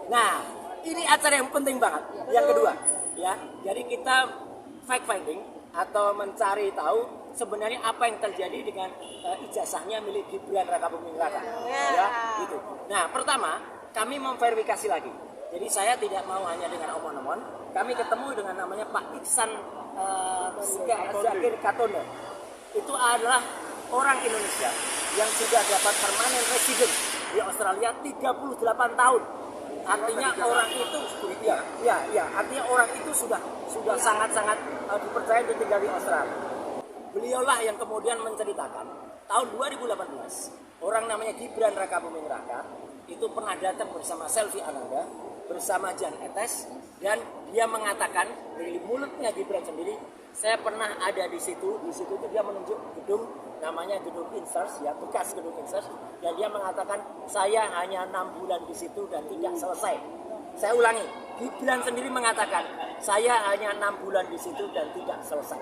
Nah, ini acara yang penting banget. Yang kedua, ya. Jadi kita fact finding atau mencari tahu sebenarnya apa yang terjadi dengan ijazahnya milik Gibran Rakabuming Raka. Ya, gitu. Nah, pertama, kami memverifikasi lagi. Jadi saya tidak mau hanya dengan omon-omon. Kami ketemu dengan namanya Pak Iksan Zakir Katono. Itu adalah orang Indonesia yang sudah dapat permanent resident di Australia 38 tahun. Artinya orang itu artinya orang itu sudah sangat-sangat dipercaya untuk tinggal di Australia. Beliaulah yang kemudian menceritakan tahun 2018 orang namanya Gibran Rakabuming Raka itu pernah datang bersama Selvi Ananda bersama Jan Etes, dan dia mengatakan dari mulutnya Gibran sendiri, saya pernah ada di situ itu dia menunjuk gedung namanya gedung Insers, ya, bekas gedung Insers, dan dia mengatakan saya hanya 6 bulan di situ dan tidak selesai. Saya ulangi, Gibran sendiri mengatakan saya hanya 6 bulan di situ dan tidak selesai.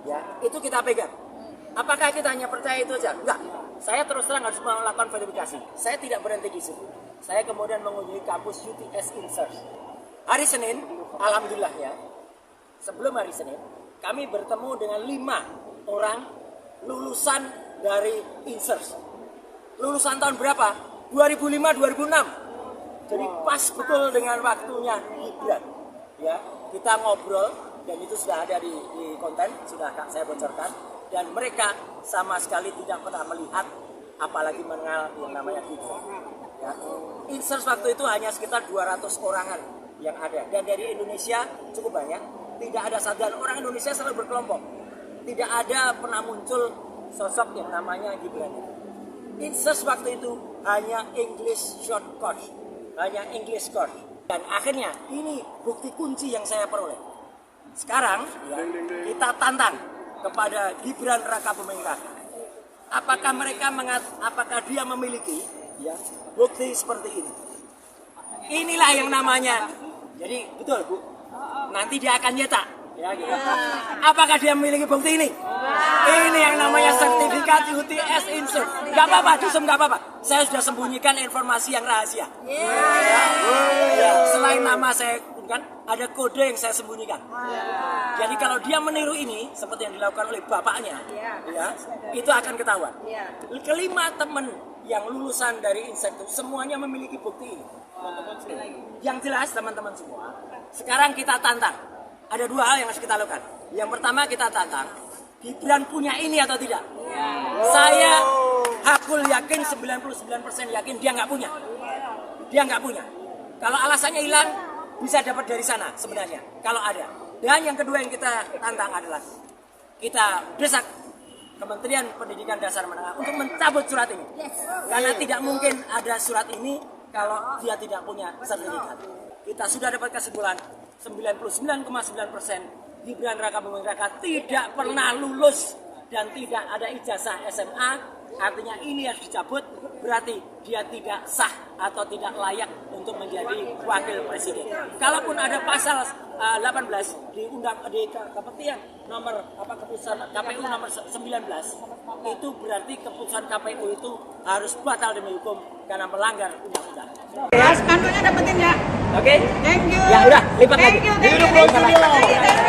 Ya, itu kita pegang. Apakah kita hanya percaya itu saja? Enggak. Saya terus terang harus melakukan verifikasi. Saya tidak berhenti di situ. Saya kemudian mengunjungi kampus UTS Insers. Hari Senin, alhamdulillahnya, sebelum hari Senin, kami bertemu dengan 5 orang lulusan dari Insers. Lulusan tahun berapa? 2005-2006. Jadi pas betul dengan waktunya Gibran. Ya, kita ngobrol dan itu sudah ada di konten, sudah saya bocorkan. Dan mereka sama sekali tidak pernah melihat, apalagi mengenal yang namanya Gibran. Ya. Insers waktu itu hanya sekitar 200 orangan yang ada. Dan dari Indonesia cukup banyak. Tidak ada satu, dan orang Indonesia selalu berkelompok. Tidak ada pernah muncul sosok yang namanya Gibran. Insers waktu itu hanya English short course. Hanya English course. Dan akhirnya ini bukti kunci yang saya peroleh. Sekarang ya, kita tantang kepada Gibran Rakabuming Raka. Apakah dia memiliki ya bukti seperti ini? Inilah yang namanya. Jadi betul Bu. Nanti dia akan nyetak. Ya, gitu. Apakah dia memiliki bukti ini? Ini yang namanya sertifikat UTS Insert. Gak apa-apa, Dusum gak apa-apa. Saya sudah sembunyikan informasi yang rahasia. Ya, selain nama saya kan ada kode yang saya sembunyikan. Jadi kalau dia meniru ini seperti yang dilakukan oleh bapaknya, ya, itu akan ketahuan. Kelima teman yang lulusan dari Insert itu semuanya memiliki bukti ini. Yang jelas teman-teman semua, sekarang kita tantang. Ada 2 hal yang harus kita lakukan. Yang pertama kita tantang, Gibran punya ini atau tidak? Saya hakul yakin 99% yakin dia nggak punya. Dia nggak punya. Kalau alasannya hilang, bisa dapat dari sana sebenarnya. Kalau ada. Dan yang kedua yang kita tantang adalah kita desak Kementerian Pendidikan Dasar Menengah untuk mencabut surat ini. Karena tidak mungkin ada surat ini kalau dia tidak punya sertifikat. Kita sudah dapat kesimpulan 99,9% Gibran Rakabuming Raka tidak pernah lulus dan tidak ada ijazah SMA. Artinya ini harus dicabut, berarti dia tidak sah atau tidak layak untuk menjadi wakil presiden. Kalaupun ada pasal 18 di keputusan nomor keputusan KPU nomor 19, itu berarti keputusan KPU itu harus batal demi hukum karena melanggar undang-undang. Mas, kantornya dapetin ya. Oke. Thank you. Ya udah, lipat lagi. Thank you.